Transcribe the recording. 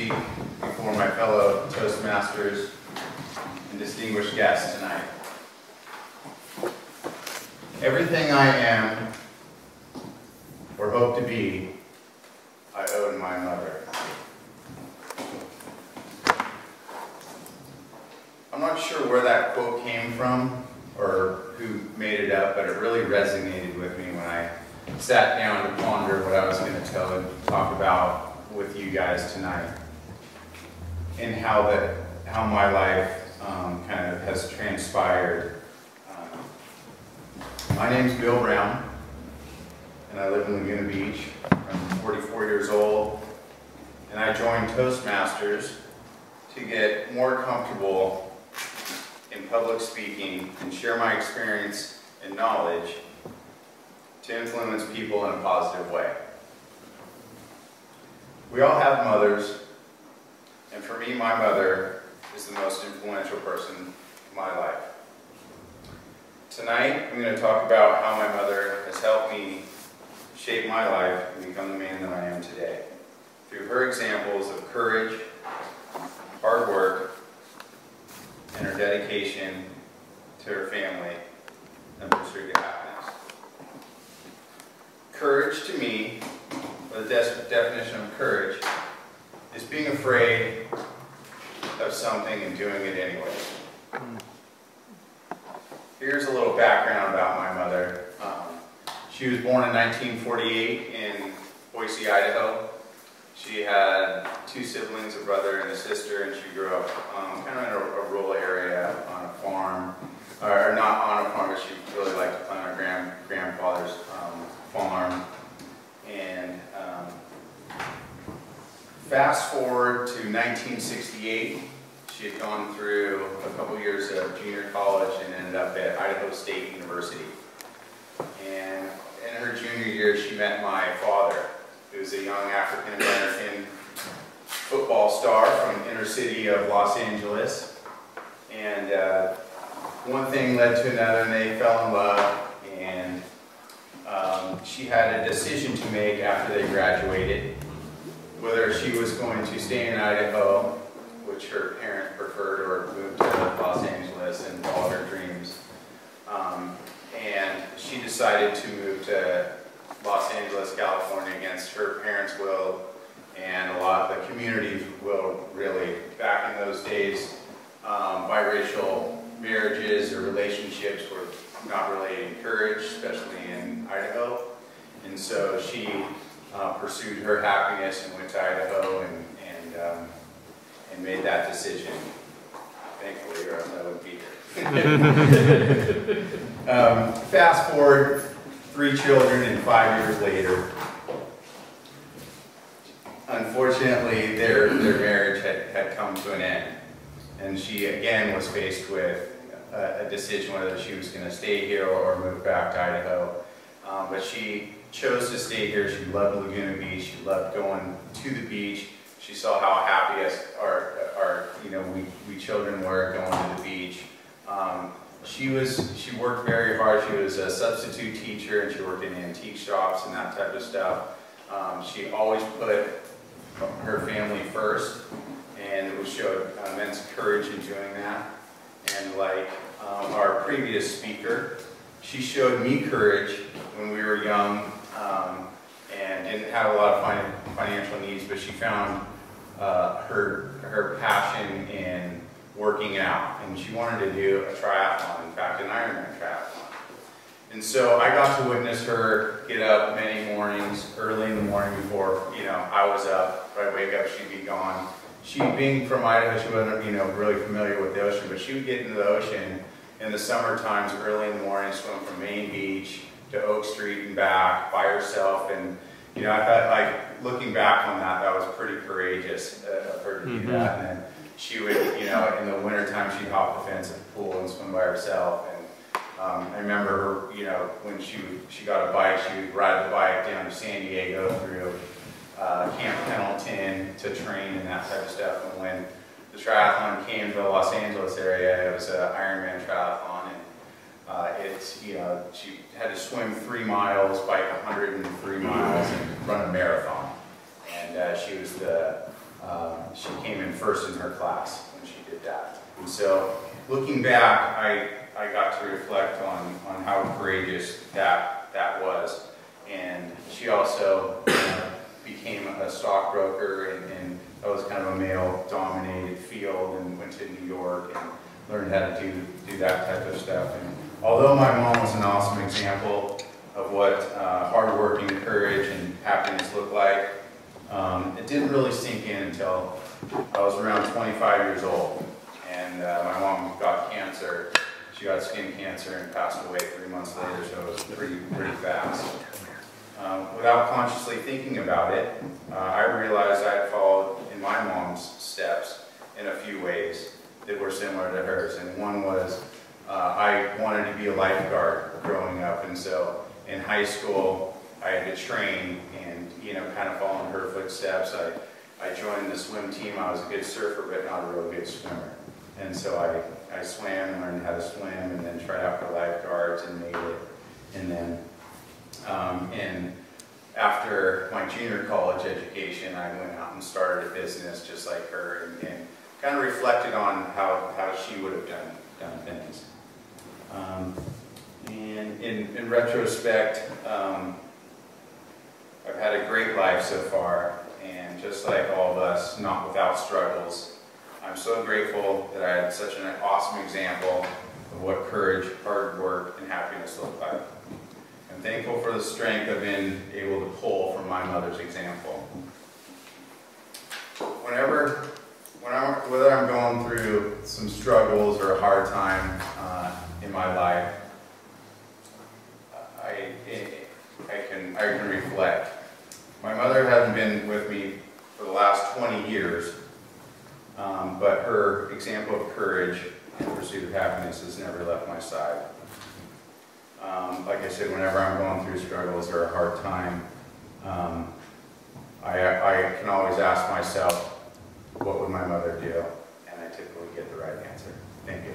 speak before my fellow Toastmasters and distinguished guests tonight. Everything I am, or hope to be, I owe to my mother. I'm not sure where that quote came from or who made it up, but it really resonated with me when I sat down to ponder what I was going to talk about with you guys tonight, and how my life kind of has transpired. My name's Bill Brown, and I live in Laguna Beach. I'm 44 years old, and I joined Toastmasters to get more comfortable in public speaking and share my experience and knowledge to influence people in a positive way. We all have mothers, and for me, my mother is the most influential person in my life. Tonight, I'm going to talk about how my mother has helped me shape my life and become the man that I am today, through her examples of courage, hard work, and her dedication to her family and pursuit of happiness. Courage to me, or the definition of courage, is being afraid of something and doing it anyway. Here's a little background about my mother. She was born in 1948 in Boise, Idaho. She had 2 siblings, a brother and a sister, and she grew up kind of in a rural area on a farm, or not on a farm, but she really liked to play on her grandfather's farm. And fast forward to 1968, she had gone through a couple years of junior college and ended up at Idaho State University. And in her junior year, she met my father, who was a young African-American football star from the inner city of Los Angeles. And one thing led to another, and they fell in love. And she had a decision to make after they graduated, whether she was going to stay in Idaho, which her parents preferred, or move to Los Angeles and follow her dreams. And she decided to move to Los Angeles, California, against her parents' will and a lot of the community's will, really. Back in those days, biracial marriages or relationships were not really encouraged, especially in Idaho. And so she pursued her happiness and went to Idaho and made that decision. Thankfully, or else I wouldn't be here. Fast forward 3 children, and 5 years later, unfortunately, their marriage had come to an end. And she, again, was faced with a decision whether she was going to stay here or move back to Idaho. But she chose to stay here. She loved Laguna Beach. She loved going to the beach. She saw how happy we children were going to the beach. She worked very hard. She was a substitute teacher, and she worked in antique shops and that type of stuff. She always put her family first, and it showed immense courage in doing that. And like our previous speaker, she showed me courage when we were young and didn't have a lot of financial needs, but she found her passion in working out, and she wanted to do a triathlon, in fact an Ironman triathlon. And so I got to witness her get up many mornings, early in the morning before I was up. I'd wake up, she'd be gone. She, being from Idaho, she wasn't really familiar with the ocean, but she would get into the ocean in the summer times early in the morning, swim from Main Beach to Oak Street and back by herself. And I thought, like, looking back on that, that was pretty courageous of her to do that. And then she would, in the wintertime, she'd hop the fence at the pool and swim by herself. And I remember her, when she got a bike, she would ride the bike down to San Diego through Camp Pendleton to train and that type of stuff. And when the triathlon came to the Los Angeles area, it was an Ironman triathlon, and she had to swim 3 miles, bike 103 miles, and run a marathon. And she was the she came in first in her class when she did that. And so looking back, I got to reflect on how courageous that was. And she also became a stockbroker, and that was kind of a male-dominated field, and went to New York and learned how to do that type of stuff. And although my mom was an awesome example of what hard work and courage and happiness look like, it didn't really sink in until I was around 25 years old. And my mom got cancer. She got skin cancer and passed away 3 months later, so it was pretty fast. Without consciously thinking about it, I realized I had followed in my mom's steps in a few ways that were similar to hers. And one was I wanted to be a lifeguard growing up, and so in high school I had to train and kind of follow in her footsteps. I joined the swim team. I was a good surfer, but not a real good swimmer. And so I swam and learned how to swim, and then tried out for lifeguards and made it. And then after my junior college education, I went out and started a business just like her, and kind of reflected on how she would have done things. And in retrospect, I've had a great life so far, and just like all of us, not without struggles. I'm so grateful that I had such an awesome example of what courage, hard work, and happiness look like. I'm thankful for the strength I've been able to pull from my mother's example. Whether I'm going through some struggles or a hard time in my life, I can reflect. My mother hasn't been with me for the last 20 years, but her example of courage and pursuit of happiness has never left my side. Like I said, whenever I'm going through struggles or a hard time, I can always ask myself, what would my mother do? And I typically get the right answer. Thank you.